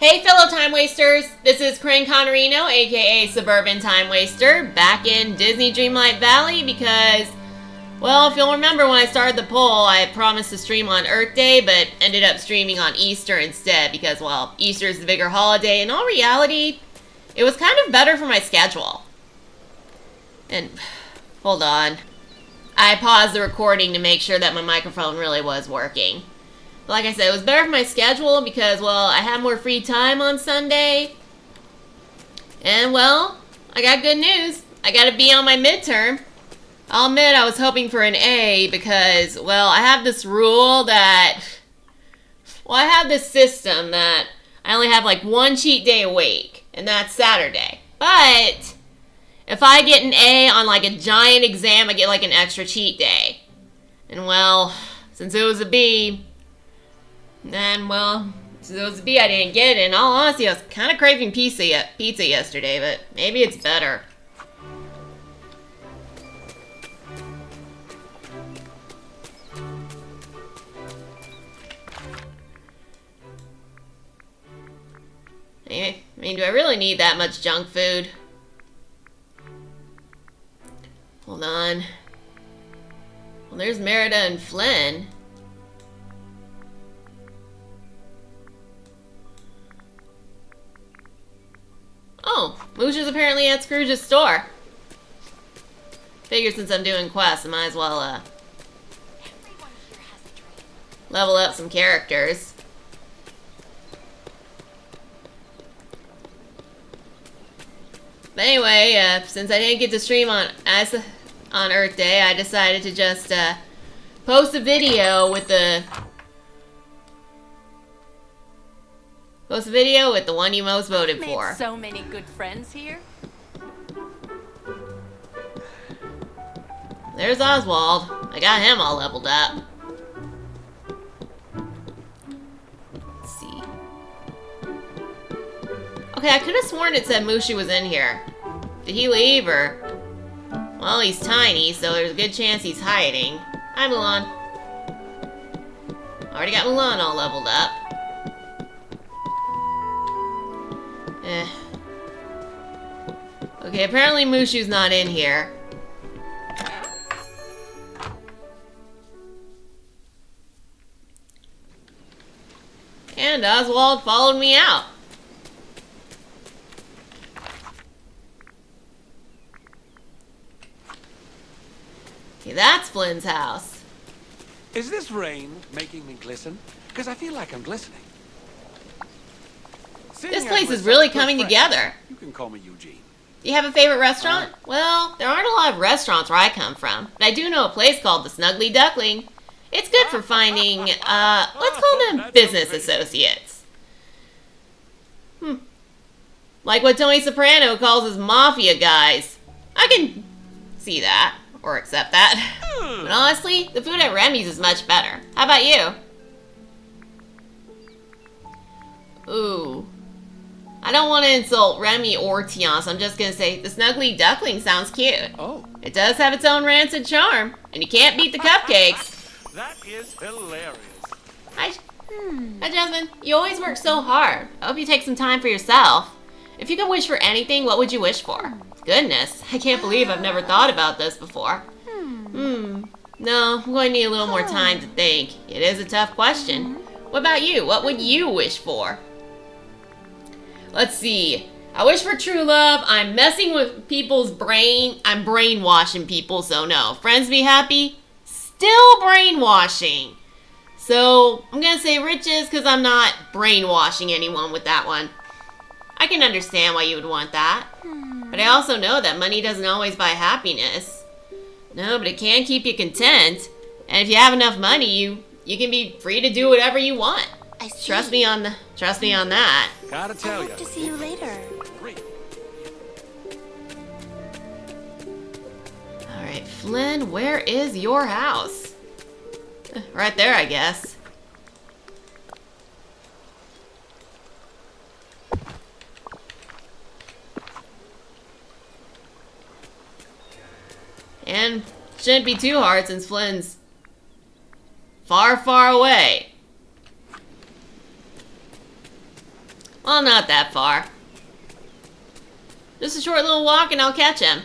Hey fellow time wasters, this is Crane Connerino, aka Suburban Time Waster, back in Disney Dreamlight Valley because, well, if you'll remember when I started the poll, I promised to stream on Earth Day, but ended up streaming on Easter instead because, well, Easter is the bigger holiday. In all reality, it was kind of better for my schedule. And, hold on. I paused the recording to make sure that my microphone really was working. Like I said, it was better for my schedule because, well, I had more free time on Sunday. And, well, I got good news. I got to be on my midterm. I'll admit I was hoping for an A because, well, I have this rule that... Well, I have this system that I only have like one cheat day a week, and that's Saturday. But if I get an A on like a giant exam, I get like an extra cheat day. And, well, since it was a B... And, well, since it was a B, I didn't get it. In all honesty, I was kind of craving pizza yesterday, but maybe it's better. I mean, do I really need that much junk food? Hold on. Well, there's Merida and Flynn. Oh, Moosh is apparently at Scrooge's store. Figure since I'm doing quests, I might as well, level up some characters. But anyway, since I didn't get to stream on Earth Day, I decided to just, post a video with the... Post a video with the one you most voted for. Made so many good friends here. There's Oswald. I got him all leveled up. Let's see. Okay, I could have sworn it said Mushu was in here. Did he leave or... Well, he's tiny, so there's a good chance he's hiding. Hi, Mulan. Already got Mulan all leveled up. Okay, apparently Mushu's not in here. And Oswald followed me out. Okay, that's Flynn's house. Is this rain making me glisten? Because I feel like I'm glistening. This place is really coming together. You can call me Eugene. Do you have a favorite restaurant? Well, there aren't a lot of restaurants where I come from, but I do know a place called the Snuggly Duckling. It's good for finding, let's call them business associates. Like what Tony Soprano calls his mafia guys. I can see that, or accept that. But honestly, the food at Remy's is much better. How about you? Ooh. I don't want to insult Remy or Tian, so I'm just going to say the Snuggly Duckling sounds cute. Oh. It does have its own rancid charm, and you can't beat the cupcakes. That is hilarious. Hi, Jasmine. You always work so hard. I hope you take some time for yourself. If you could wish for anything, what would you wish for? Goodness, I can't believe I've never thought about this before. No, I'm going to need a little more time to think. It is a tough question. What about you? What would you wish for? Let's see. I wish for true love. I'm messing with people's brain. I'm brainwashing people, so no. Friends be happy? Still brainwashing. So, I'm going to say riches because I'm not brainwashing anyone with that one. I can understand why you would want that. But I also know that money doesn't always buy happiness. No, but it can keep you content. And if you have enough money, you can be free to do whatever you want. I see. Trust me on that. Gotta tell I you. hope to see you later. Alright, Flynn, where is your house? Right there, I guess. And shouldn't be too hard since Flynn's far, far away. Well, not that far. Just a short little walk and I'll catch him.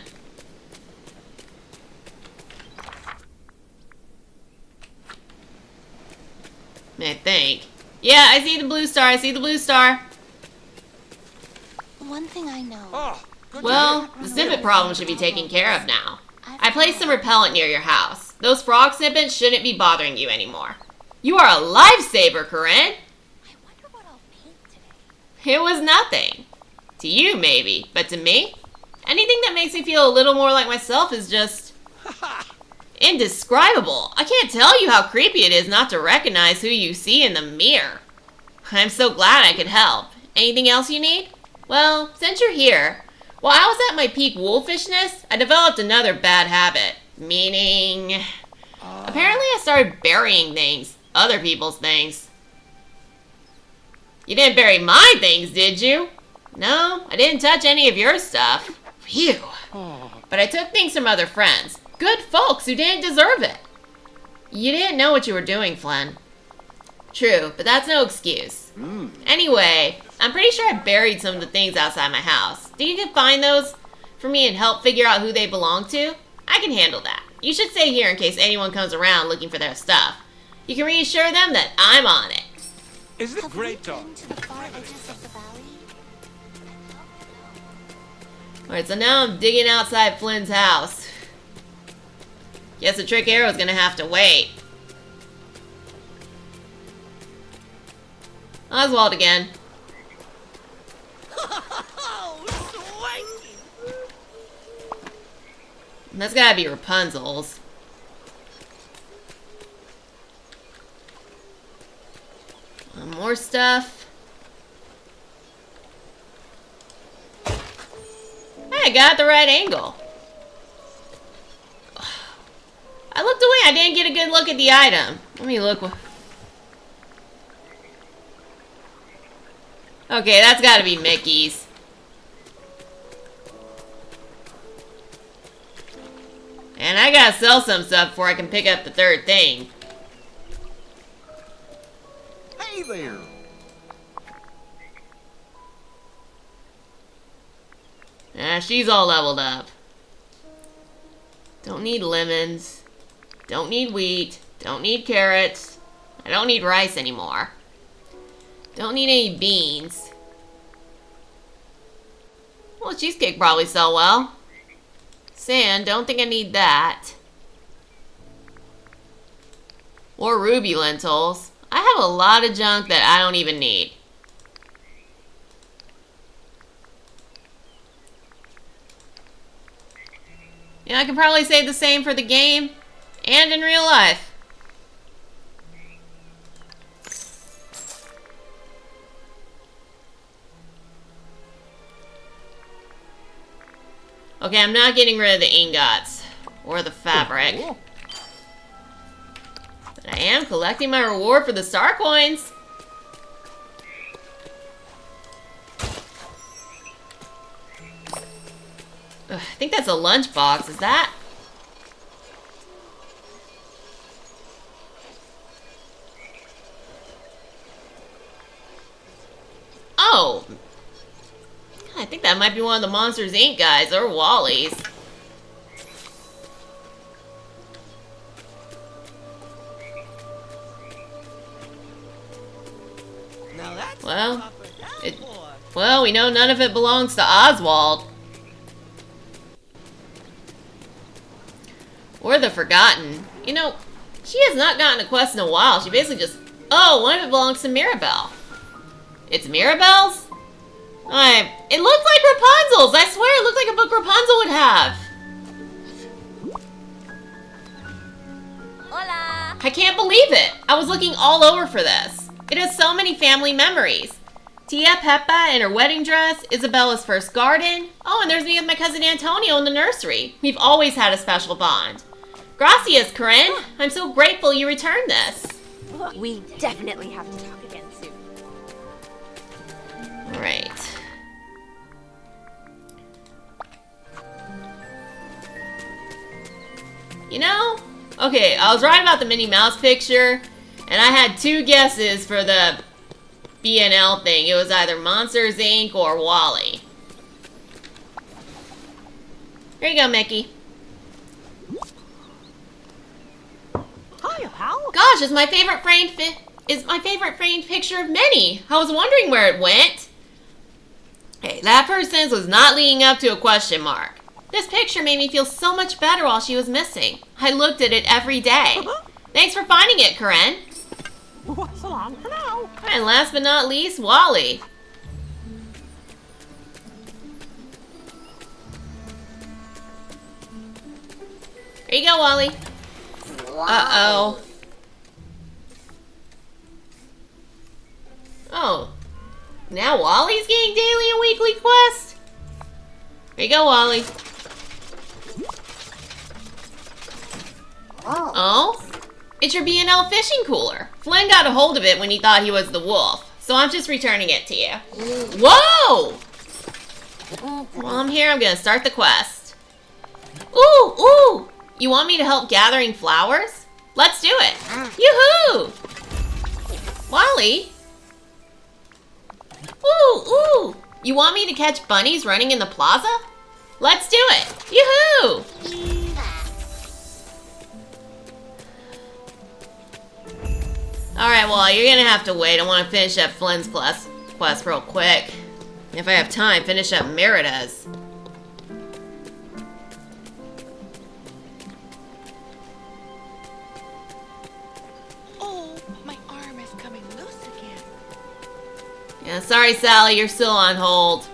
I think. Yeah, I see the blue star. I see the blue star. One thing I know. Oh, good to Well, hear. the snippet problem should be taken care of now. I placed some repellent near your house. Those frog snippets shouldn't be bothering you anymore. You are a lifesaver, Corinne. I wonder what I'll paint today. It was nothing. To you, maybe. But to me, anything that makes me feel a little more like myself is just indescribable. I can't tell you how creepy it is not to recognize who you see in the mirror. I'm so glad I could help. Anything else you need? Well, since you're here, while I was at my peak wolfishness, I developed another bad habit. Meaning, apparently I started burying things. Other people's things. You didn't bury my things, did you? No, I didn't touch any of your stuff. Phew. But I took things from other friends. Good folks who didn't deserve it. You didn't know what you were doing, Flynn. True, but that's no excuse. Anyway, I'm pretty sure I buried some of the things outside my house. Do you can find those for me and help figure out who they belong to? I can handle that. You should stay here in case anyone comes around looking for their stuff. You can reassure them that I'm on it. Is it Have great we talk? been to the far edges of the valley? Alright, so now I'm digging outside Flynn's house. Guess the trick arrow's gonna have to wait. Oswald again. That's gotta be Rapunzel's. More stuff. Hey, I got the right angle. I looked away. I didn't get a good look at the item. Let me look. Okay, that's gotta be Mickey's. And I gotta sell some stuff before I can pick up the third thing. Hey there. She's all leveled up. Don't need lemons. Don't need wheat. Don't need carrots. I don't need rice anymore. Don't need any beans. Well, cheesecake probably sell well. Sand, don't think I need that. Or ruby lentils. I have a lot of junk that I don't even need. Yeah, I could probably say the same for the game and in real life. Okay, I'm not getting rid of the ingots or the fabric. But I am collecting my reward for the star coins. Ugh, I think that's a lunchbox. Is that? Oh. I think that might be one of the Monsters Inc. guys, or Wally's. Now that's Well, well, we know none of it belongs to Oswald. Or the Forgotten. You know, she has not gotten a quest in a while. She basically just... Oh, one of it belongs to Mirabelle. It's Mirabelle's? It looks like Rapunzel's! I swear it looked like a book Rapunzel would have! Hola! I can't believe it! I was looking all over for this. It has so many family memories. Tia Peppa in her wedding dress, Isabella's first garden. Oh, and there's me with my cousin Antonio in the nursery. We've always had a special bond. Gracias, Corinne. I'm so grateful you returned this. We definitely have to talk again soon. Alright. You know, okay, I was right about the Minnie Mouse picture, and I had two guesses for the BNL thing. It was either Monsters, Inc. or Wally. Here you go, Mickey. Hiya, pal. Gosh, is my favorite framed picture of Minnie. I was wondering where it went. Hey, that person's was not leading up to a question mark. This picture made me feel so much better while she was missing. I looked at it every day. Thanks for finding it, Karen. So long for now. And last but not least, Wally. Here you go, Wally. Uh-oh. Oh. Now Wally's getting daily and weekly quests? Here you go, Wally. Oh? It's your B&L fishing cooler. Flynn got a hold of it when he thought he was the wolf, so I'm just returning it to you. Whoa! While I'm here, I'm gonna start the quest. Ooh, ooh! You want me to help gathering flowers? Let's do it! Yoo-hoo! Wally? Ooh, ooh! You want me to catch bunnies running in the plaza? Let's do it! Yoo-hoo! Alright, well, you're gonna have to wait. I want to finish up Flynn's quest real quick. If I have time, finish up Merida's. Oh, my arm is coming loose again. Yeah, sorry, Sally, you're still on hold.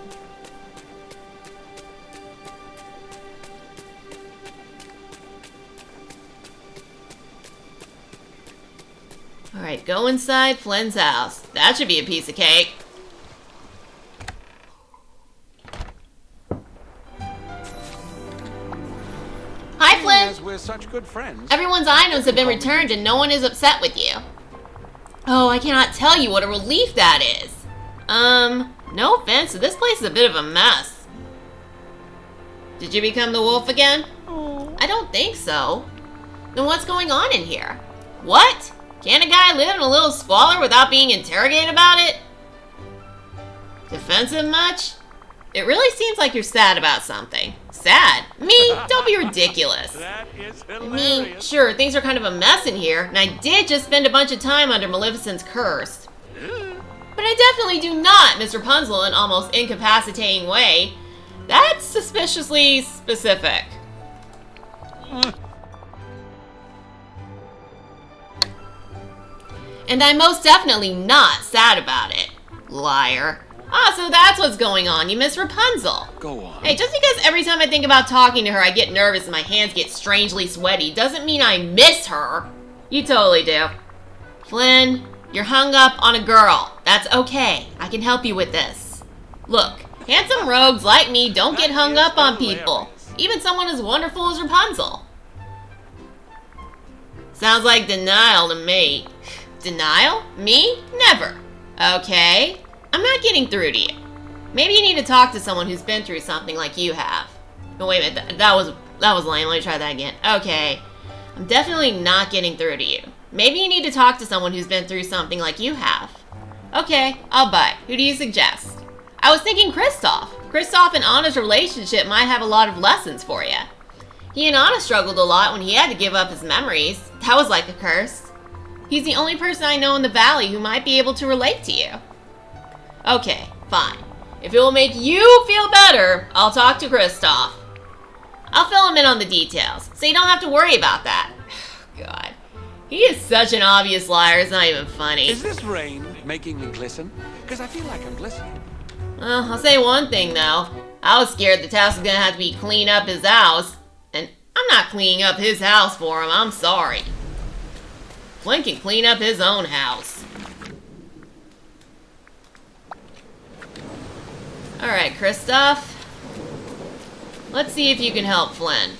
Alright, go inside Flynn's house. That should be a piece of cake. Hi, Flynn! As we're such good friends. Everyone's items have been returned and no one is upset with you. Oh, I cannot tell you what a relief that is. No offense, this place is a bit of a mess. Did you become the wolf again? Oh. I don't think so. Then what's going on in here? What? Can a guy live in a little squalor without being interrogated about it? Defensive much? It really seems like you're sad about something. Sad? Me? Don't be ridiculous. That is I mean, hilarious. sure, things are kind of a mess in here, and I did just spend a bunch of time under Maleficent's curse. But I definitely do not miss Rapunzel in an almost incapacitating way. That's suspiciously specific. And I'm most definitely not sad about it. Liar. Ah, so that's what's going on. You miss Rapunzel. Go on. Hey, just because every time I think about talking to her I get nervous and my hands get strangely sweaty doesn't mean I miss her. You totally do. Flynn, you're hung up on a girl. That's okay. I can help you with this. Look, handsome rogues like me don't get hung up on people. Even someone as wonderful as Rapunzel. Sounds like denial to me. Denial? Me? Never. Okay. I'm not getting through to you. Maybe you need to talk to someone who's been through something like you have. No, wait a minute. That was lame. Let me try that again. Okay. I'm definitely not getting through to you. Maybe you need to talk to someone who's been through something like you have. Okay, I'll bite. Who do you suggest? I was thinking Kristoff. Kristoff and Anna's relationship might have a lot of lessons for you. He and Anna struggled a lot when he had to give up his memories. That was like a curse. He's the only person I know in the valley who might be able to relate to you. Okay, fine. If it will make you feel better, I'll talk to Kristoff. I'll fill him in on the details, so you don't have to worry about that. God, he is such an obvious liar, it's not even funny. Is this rain making me glisten? Because I feel like I'm glistening. Well, I'll say one thing though. I was scared the task was gonna have to be clean up his house, and I'm not cleaning up his house for him, I'm sorry. Flynn can clean up his own house. Alright, Kristoff. Let's see if you can help Flynn.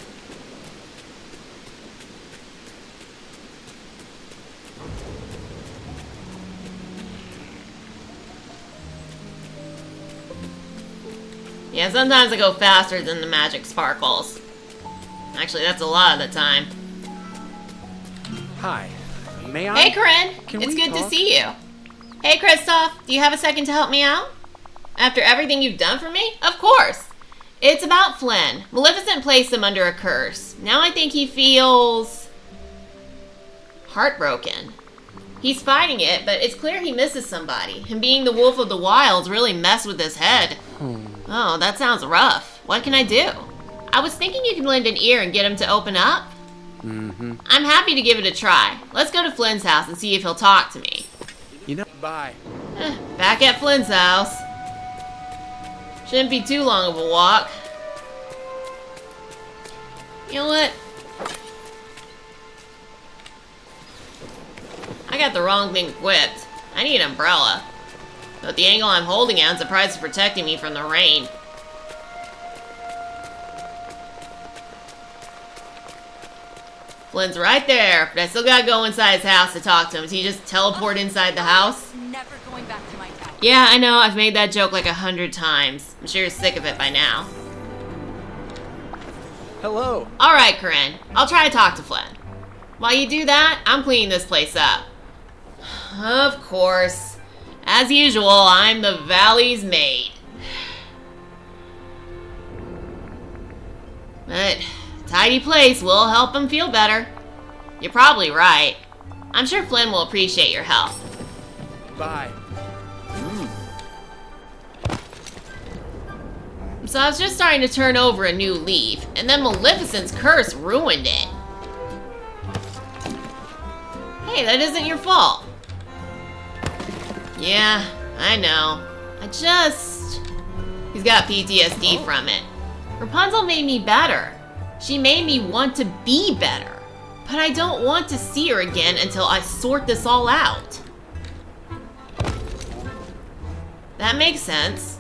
Yeah, sometimes I go faster than the magic sparkles. Actually, that's a lot of the time. Hi. May I? Hey, Corinne. Can It's we good to talk? see you. Hey, Kristoff, do you have a second to help me out? After everything you've done for me? Of course. It's about Flynn. Maleficent placed him under a curse. Now I think he feels heartbroken. He's fighting it, but it's clear he misses somebody. And being the wolf of the wilds really messed with his head. Oh, that sounds rough. What can I do? I was thinking you could lend an ear and get him to open up. I'm happy to give it a try. Let's go to Flynn's house and see if he'll talk to me. You know, bye. Back at Flynn's house. Shouldn't be too long of a walk. You know what? I got the wrong thing equipped. I need an umbrella. But the angle I'm holding at, I'm surprised it's protecting me from the rain. Flynn's right there, but I still gotta go inside his house to talk to him. Does he just teleport inside the house? Never going back to my town. Yeah, I know. I've made that joke like 100 times. I'm sure you're sick of it by now. Hello. Alright, Corinne. I'll try to talk to Flynn. While you do that, I'm cleaning this place up. Of course. As usual, I'm the valley's maid. But a tidy place will help him feel better. You're probably right. I'm sure Flynn will appreciate your help. Bye. So I was just starting to turn over a new leaf, and then Maleficent's curse ruined it. Hey, that isn't your fault. Yeah, I know. He's got PTSD from it. Rapunzel made me better. She made me want to be better. But I don't want to see her again until I sort this all out. That makes sense.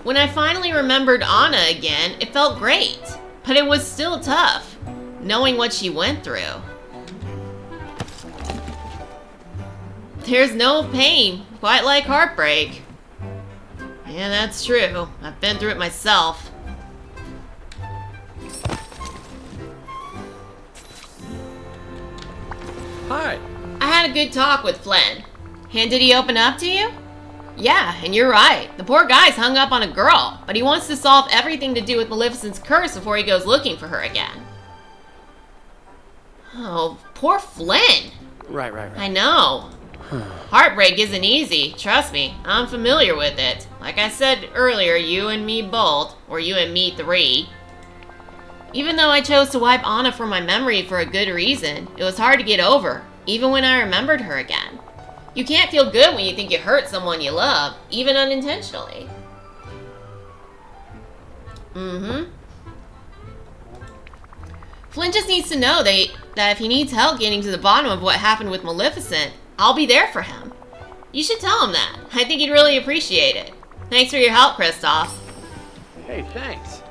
When I finally remembered Anna again, it felt great. But it was still tough, knowing what she went through. There's no pain quite like heartbreak. Yeah, that's true. I've been through it myself. Hi. I had a good talk with Flynn. And did he open up to you? Yeah, and you're right. The poor guy's hung up on a girl, but he wants to solve everything to do with Maleficent's curse before he goes looking for her again. Oh, poor Flynn. Right. I know. Heartbreak isn't easy, trust me. I'm familiar with it. Like I said earlier, you and me both, or you and me three. Even though I chose to wipe Anna from my memory for a good reason, it was hard to get over, even when I remembered her again. You can't feel good when you think you hurt someone you love, even unintentionally. Flynn just needs to know that if he needs help getting to the bottom of what happened with Maleficent, I'll be there for him. You should tell him that. I think he'd really appreciate it. Thanks for your help, Kristoff. Hey, thanks.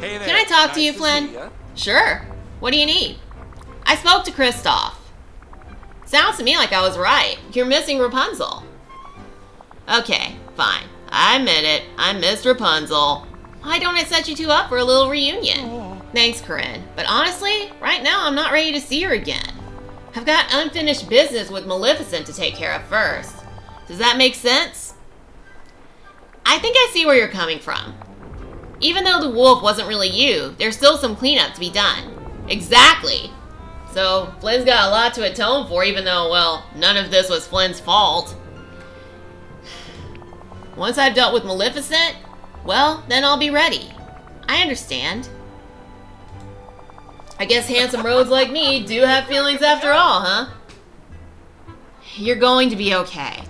Hey there. Can I talk to Nice you, Flynn? see ya. Sure. What do you need? I spoke to Kristoff. Sounds to me like I was right. You're missing Rapunzel. Okay, fine. I admit it. I missed Rapunzel. Why don't I set you two up for a little reunion? Thanks, Corinne. But honestly, right now I'm not ready to see her again. I've got unfinished business with Maleficent to take care of first. Does that make sense? I think I see where you're coming from. Even though the wolf wasn't really you, there's still some cleanup to be done. Exactly. So, Flynn's got a lot to atone for, even though, well, none of this was Flynn's fault. Once I've dealt with Maleficent, well, then I'll be ready. I understand. I guess handsome rogues like me do have feelings after all, huh? You're going to be okay.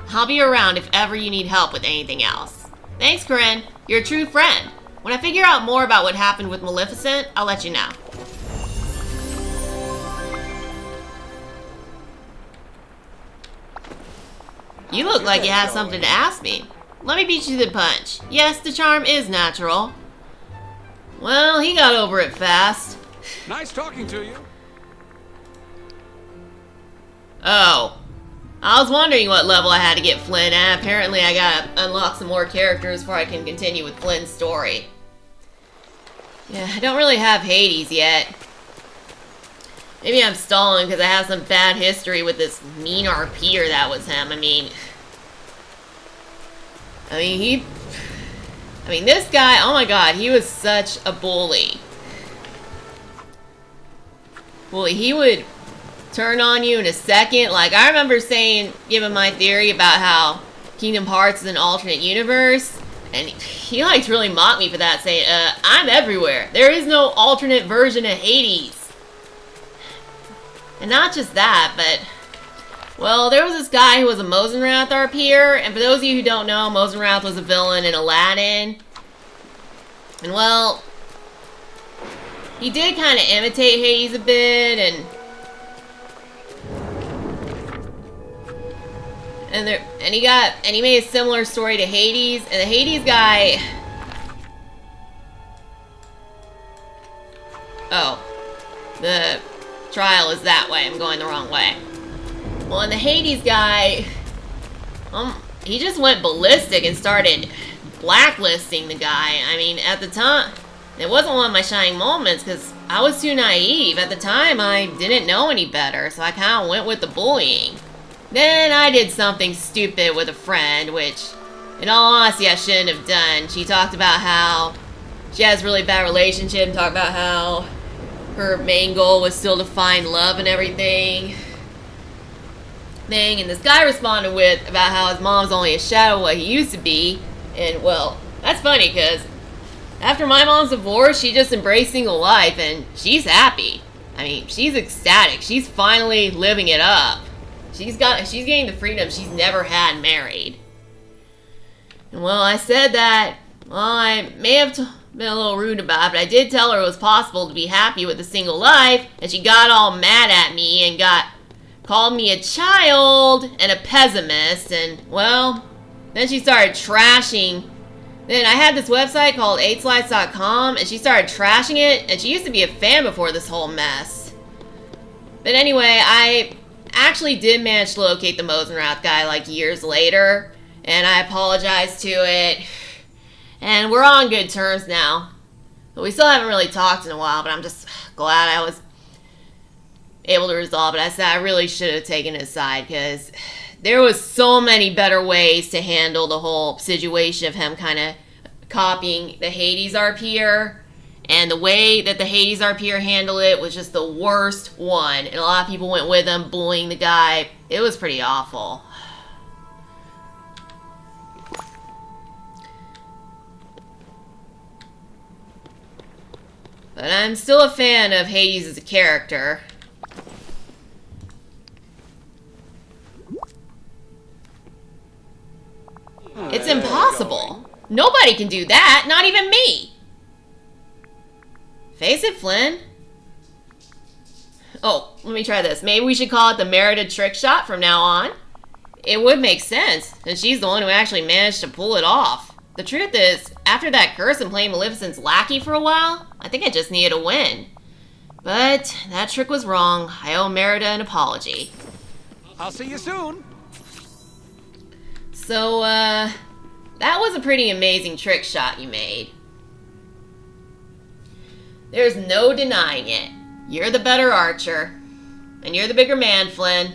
I'll be around if ever you need help with anything else. Thanks, Corinne. You're a true friend. When I figure out more about what happened with Maleficent, I'll let you know. You look like you have something to ask me. Let me beat you to the punch. Yes, the charm is natural. Well, he got over it fast. Nice talking to you. Oh. I was wondering what level I had to get Flynn at. Apparently I gotta unlock some more characters before I can continue with Flynn's story. Yeah, I don't really have Hades yet. Maybe I'm stalling because I have some bad history with this mean RPer that was him. I mean, this guy, oh my god, he was such a bully. Bully, he would turn on you in a second. Like, I remember giving my theory about how Kingdom Hearts is an alternate universe, and he liked to really mock me for that, saying, I'm everywhere. There is no alternate version of Hades. And not just that, but, well, there was this guy who was a Mosenrath RPer, and for those of you who don't know, Mosenrath was a villain in Aladdin. And, well, he did kind of imitate Hades a bit, and he made a similar story to Hades, and the Hades guy... Oh. The trial is that way. I'm going the wrong way. Well, and the Hades guy... he just went ballistic and started blacklisting the guy. I mean, at the time... It wasn't one of my shining moments, because I was too naive. At the time, I didn't know any better, so I kind of went with the bullying. Then I did something stupid with a friend, which, in all honesty, I shouldn't have done. She talked about how she has a really bad relationship, and talked about how her main goal was still to find love and everything. And this guy responded with about how his mom's only a shadow of what he used to be. And, well, that's funny, because after my mom's divorce, she just embraced single life, and she's happy. I mean, she's ecstatic. She's finally living it up. She's getting the freedom she's never had married. And, well, I said that, well, I may have been a little rude about it, but I did tell her it was possible to be happy with a single life, and she got all mad at me and called me a child and a pessimist, and, well, then she started trashing. Then I had this website called 8slides.com, and she started trashing it, and she used to be a fan before this whole mess. But anyway, I actually did manage to locate the Mosenrath guy, like, years later, and I apologized to it, and we're on good terms now. But we still haven't really talked in a while, but I'm just glad I was able to resolve it. I said I really should have taken his side, because there was so many better ways to handle the whole situation of him kind of copying the Hades RPer, and the way that the Hades RPer handled it was just the worst one, and a lot of people went with him, bullying the guy. It was pretty awful. But I'm still a fan of Hades as a character. It's impossible. Nobody can do that, not even me. Face it, Flynn. Oh, let me try this. Maybe we should call it the Merida trick shot from now on. It would make sense, since she's the one who actually managed to pull it off. The truth is, after that curse and playing Maleficent's lackey for a while, I think I just needed a win. But that trick was wrong. I owe Merida an apology. I'll see you soon. So, that was a pretty amazing trick shot you made. There's no denying it. You're the better archer. And you're the bigger man, Flynn.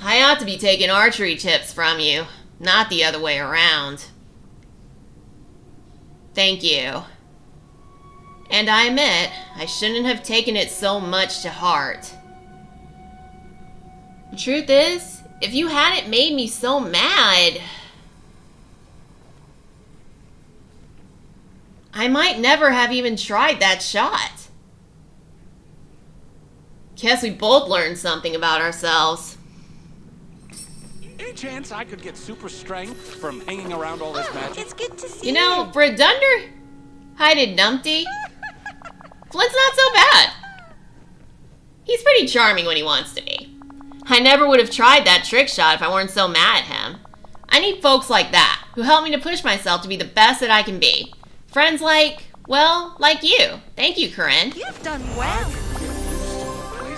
I ought to be taking archery tips from you, not the other way around. Thank you. And I admit, I shouldn't have taken it so much to heart. The truth is, if you hadn't made me so mad, I might never have even tried that shot. Guess we both learned something about ourselves. Any chance I could get super strength from hanging around all this magic? It's good to see You know, for a dunder-hided numpty, Flynn's not so bad. He's pretty charming when he wants to be. I never would have tried that trick shot if I weren't so mad at him. I need folks like that, who help me to push myself to be the best that I can be. Friends like, well, like you. Thank you, Corinne. You've done well.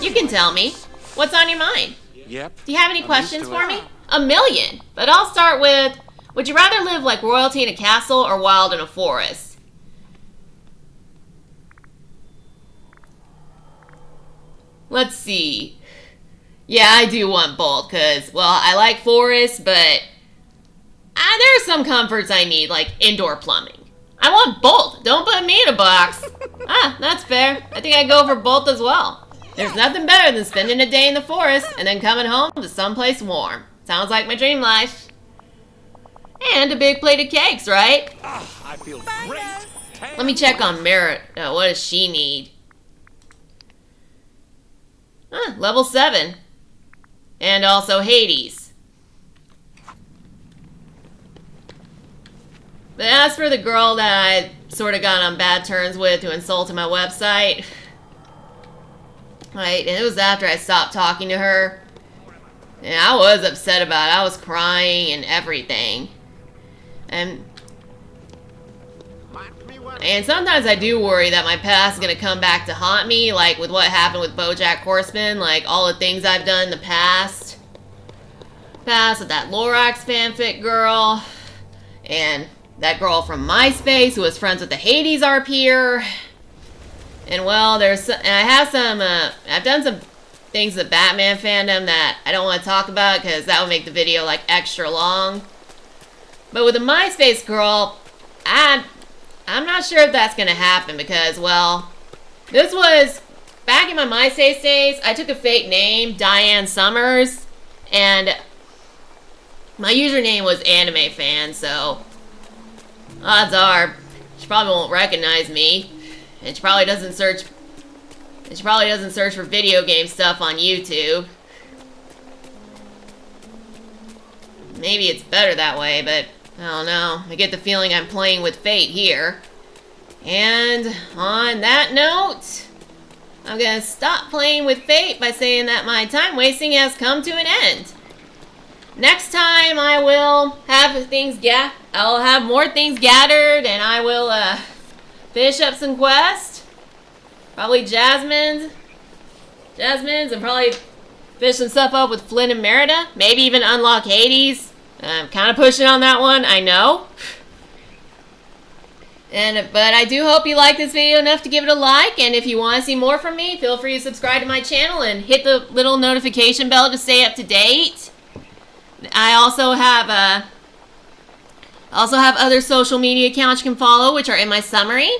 You can tell me. What's on your mind? Yep. Do you have any I'm questions used to for it. me? A million. But I'll start with, would you rather live like royalty in a castle or wild in a forest? Let's see. Yeah, I do want both, because, well, I like forests, but there are some comforts I need, like indoor plumbing. I want both. Don't put me in a box. That's fair. I think I'd go for both as well. There's nothing better than spending a day in the forest and then coming home to someplace warm. Sounds like my dream life. And a big plate of cakes, right? I feel great. Let me check on Merit. What does she need? Level 7. And also Hades. But as for the girl that I sort of got on bad terms with who insulted my website, right, and it was after I stopped talking to her. And I was upset about it. I was crying and everything. And sometimes I do worry that my past is going to come back to haunt me, like with what happened with BoJack Horseman, like all the things I've done in the past. With that Lorax fanfic girl, and that girl from MySpace who was friends with the Hades RPer. And well, I've done some things with Batman fandom that I don't want to talk about because that would make the video like extra long. But with the MySpace girl, I'm not sure if that's going to happen because, well, this was back in my MySpace days. I took a fake name, Diane Summers, and my username was Anime Fan, so odds are she probably won't recognize me, and she probably doesn't search for video game stuff on YouTube. Maybe it's better that way, but I don't know. I get the feeling I'm playing with fate here. And on that note, I'm gonna stop playing with fate by saying that my time wasting has come to an end. Next time I will have I'll have more things gathered, and I will finish up some quests. Probably Jasmine's, and probably finish some stuff up with Flynn and Merida. Maybe even unlock Hades. I'm kind of pushing on that one, I know. But I do hope you like this video enough to give it a like, and if you want to see more from me, feel free to subscribe to my channel and hit the little notification bell to stay up to date. I also have other social media accounts you can follow, which are in my summary.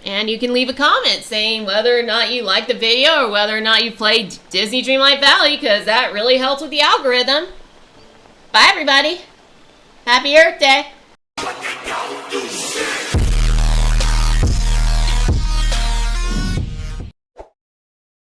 And you can leave a comment saying whether or not you like the video or whether or not you played Disney Dreamlight Valley, because that really helps with the algorithm. Bye, everybody. Happy Earth Day.